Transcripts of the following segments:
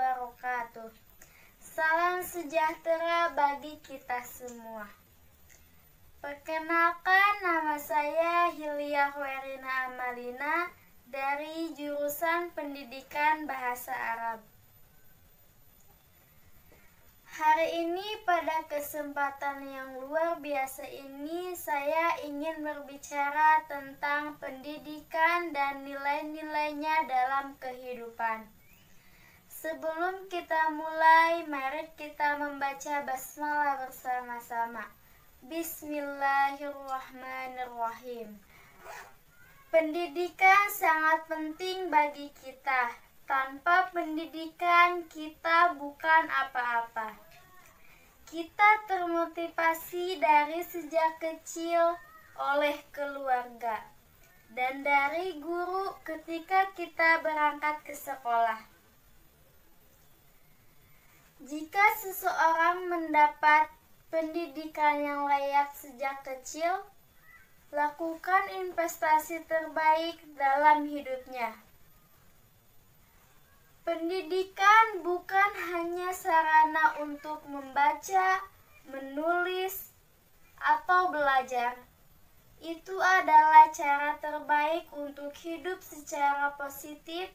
wabarakatuh. Salam sejahtera bagi kita semua. Perkenalkan, nama saya Hilya Werina Amalina dari jurusan Pendidikan Bahasa Arab. Hari ini pada kesempatan yang luar biasa ini saya ingin berbicara tentang pendidikan dan nilai-nilainya dalam kehidupan. Sebelum kita mulai, mari kita membaca basmalah bersama-sama. Bismillahirrahmanirrahim. Pendidikan sangat penting bagi kita. Tanpa pendidikan kita bukan apa-apa. Kita termotivasi dari sejak kecil oleh keluarga dan dari guru ketika kita berangkat ke sekolah. Jika seseorang mendapat pendidikan yang layak sejak kecil, lakukan investasi terbaik dalam hidupnya. Pendidikan bukan hanya sarana untuk membaca, menulis, atau belajar. Itu adalah cara terbaik untuk hidup secara positif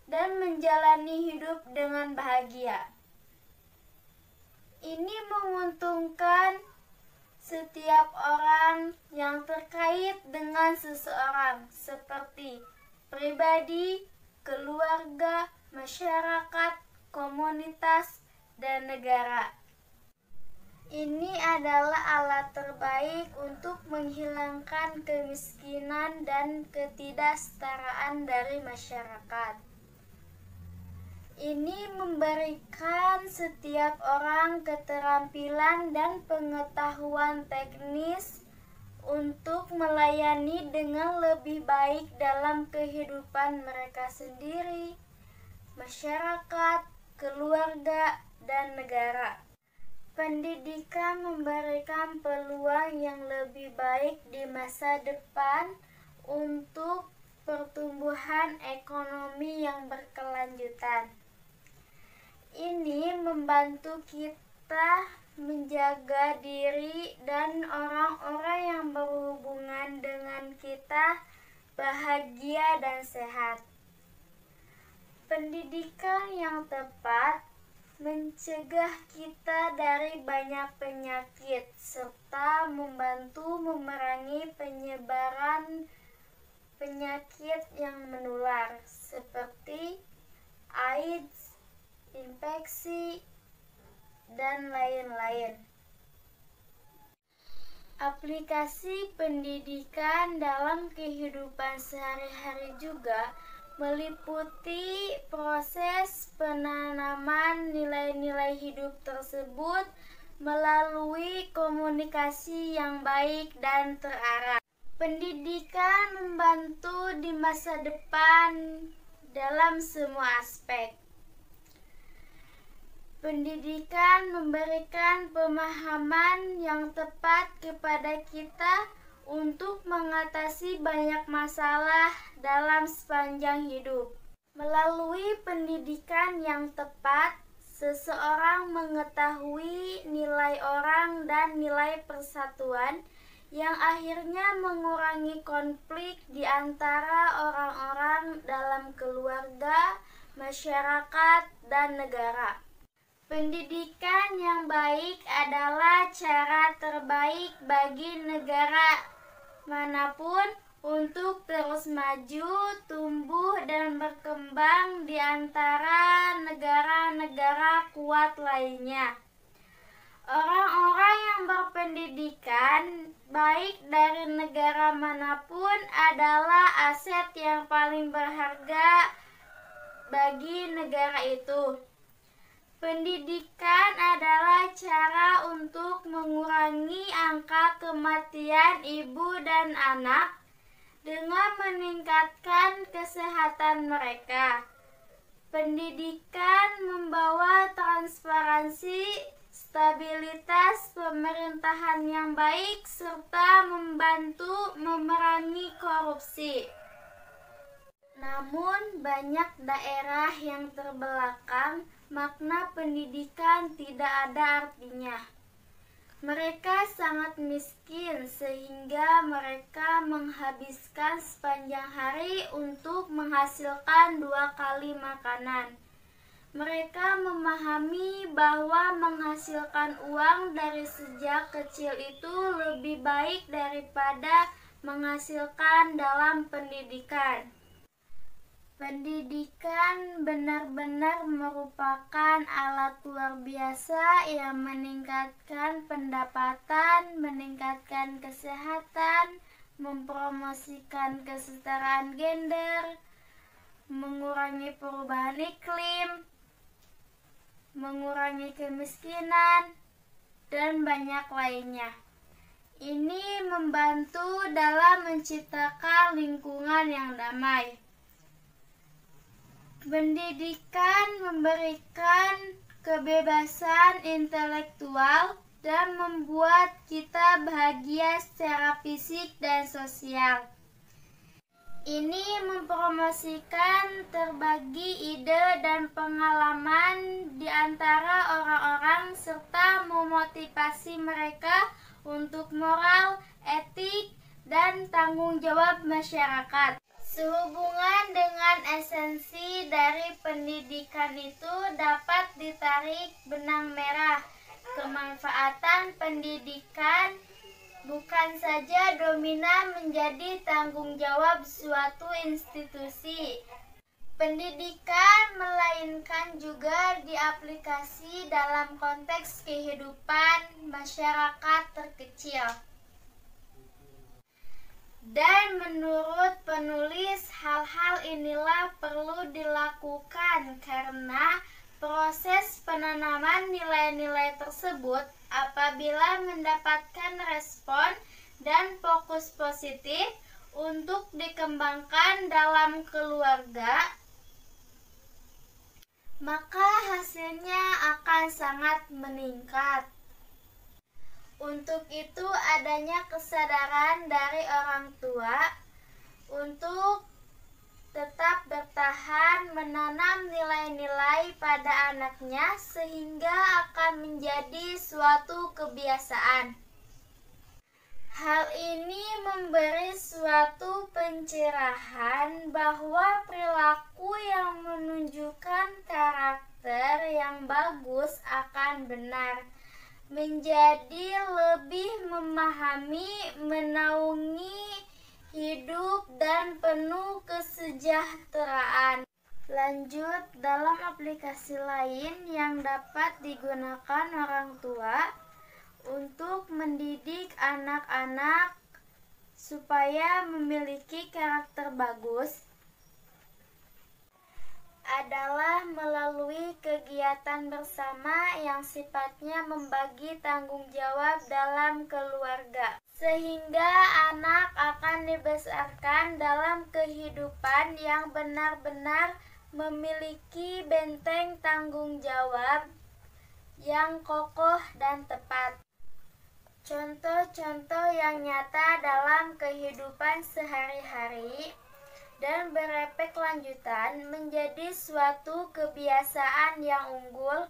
dan menjalani hidup dengan bahagia. Ini menguntungkan setiap orang yang terkait dengan seseorang, seperti pribadi, keluarga, masyarakat, komunitas, dan negara. Ini adalah alat terbaik untuk menghilangkan kemiskinan dan ketidaksetaraan dari masyarakat. Ini memberikan setiap orang keterampilan dan pengetahuan teknis untuk melayani dengan lebih baik dalam kehidupan mereka sendiri, masyarakat, keluarga, dan negara. Pendidikan memberikan peluang yang lebih baik di masa depan untuk pertumbuhan ekonomi yang berkelanjutan. Ini membantu kita menjaga diri dan orang-orang yang berhubungan dengan kita bahagia dan sehat. Pendidikan yang tepat mencegah kita dari banyak penyakit serta membantu memerangi penyebaran penyakit yang menular seperti AIDS, infeksi, dan lain-lain. Aplikasi pendidikan dalam kehidupan sehari-hari juga meliputi proses penanaman nilai-nilai hidup tersebut melalui komunikasi yang baik dan terarah. Pendidikan membantu di masa depan dalam semua aspek. Pendidikan memberikan pemahaman yang tepat kepada kita untuk mengatasi banyak masalah dalam sepanjang hidup. Melalui pendidikan yang tepat, seseorang mengetahui nilai orang dan nilai persatuan yang akhirnya mengurangi konflik di antara orang-orang dalam keluarga, masyarakat, dan negara. Pendidikan yang baik adalah cara terbaik bagi negara manapun untuk terus maju, tumbuh, dan berkembang di antara negara-negara kuat lainnya. Orang-orang yang berpendidikan, baik dari negara manapun, adalah aset yang paling berharga bagi negara itu. Pendidikan adalah cara untuk mengurangi angka kematian ibu dan anak dengan meningkatkan kesehatan mereka. Pendidikan membawa transparansi, stabilitas pemerintahan yang baik, serta membantu memerangi korupsi. Namun banyak daerah yang terbelakang, makna pendidikan tidak ada artinya. Mereka sangat miskin sehingga mereka menghabiskan sepanjang hari untuk menghasilkan 2 kali makanan. Mereka memahami bahwa menghasilkan uang dari sejak kecil itu lebih baik daripada menghasilkan dalam pendidikan. Pendidikan benar-benar merupakan alat luar biasa yang meningkatkan pendapatan, meningkatkan kesehatan, mempromosikan kesetaraan gender, mengurangi perubahan iklim, mengurangi kemiskinan, dan banyak lainnya. Ini membantu dalam menciptakan lingkungan yang damai. Pendidikan memberikan kebebasan intelektual dan membuat kita bahagia secara fisik dan sosial. Ini mempromosikan terbagi ide dan pengalaman di antara orang-orang serta memotivasi mereka untuk moral, etik, dan tanggung jawab masyarakat. Sehubungan dengan esensi dari pendidikan itu dapat ditarik benang merah. Kemanfaatan pendidikan bukan saja dominan menjadi tanggung jawab suatu institusi. Pendidikan melainkan juga diaplikasi dalam konteks kehidupan masyarakat terkecil. Dan menurut penulis, hal-hal inilah perlu dilakukan karena proses penanaman nilai-nilai tersebut apabila mendapatkan respon dan fokus positif untuk dikembangkan dalam keluarga, maka hasilnya akan sangat meningkat. Untuk itu adanya kesadaran dari orang tua untuk tetap bertahan menanam nilai-nilai pada anaknya sehingga akan menjadi suatu kebiasaan. Hal ini memberi suatu pencerahan bahwa perilaku yang menunjukkan karakter yang bagus akan benar, menjadi lebih memahami, menaungi hidup dan penuh kesejahteraan. Lanjut, dalam aplikasi lain yang dapat digunakan orang tua untuk mendidik anak-anak supaya memiliki karakter bagus adalah melalui kegiatan bersama yang sifatnya membagi tanggung jawab dalam keluarga, sehingga anak akan dibesarkan dalam kehidupan yang benar-benar memiliki benteng tanggung jawab yang kokoh dan tepat. Contoh-contoh yang nyata dalam kehidupan sehari-hari dan berefek lanjutan menjadi suatu kebiasaan yang unggul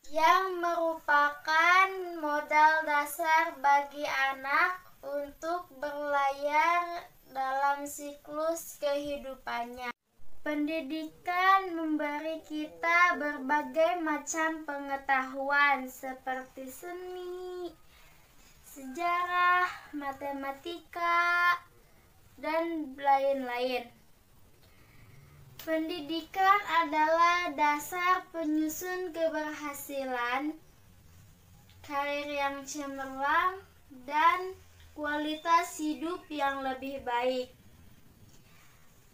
yang merupakan modal dasar bagi anak untuk berlayar dalam siklus kehidupannya. Pendidikan memberi kita berbagai macam pengetahuan seperti seni, sejarah, matematika, dan lain-lain. Pendidikan adalah dasar penyusun keberhasilan, karir yang cemerlang, dan kualitas hidup yang lebih baik.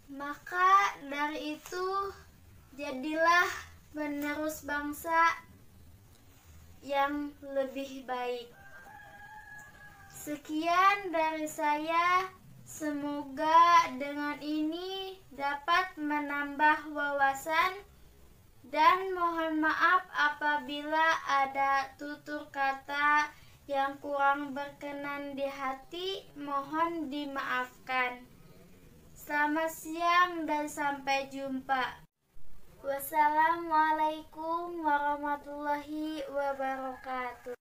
Maka dari itu, jadilah penerus bangsa yang lebih baik. Sekian dari saya. Semoga dengan ini dapat menambah wawasan dan mohon maaf apabila ada tutur kata yang kurang berkenan di hati, mohon dimaafkan. Selamat siang dan sampai jumpa. Wassalamualaikum warahmatullahi wabarakatuh.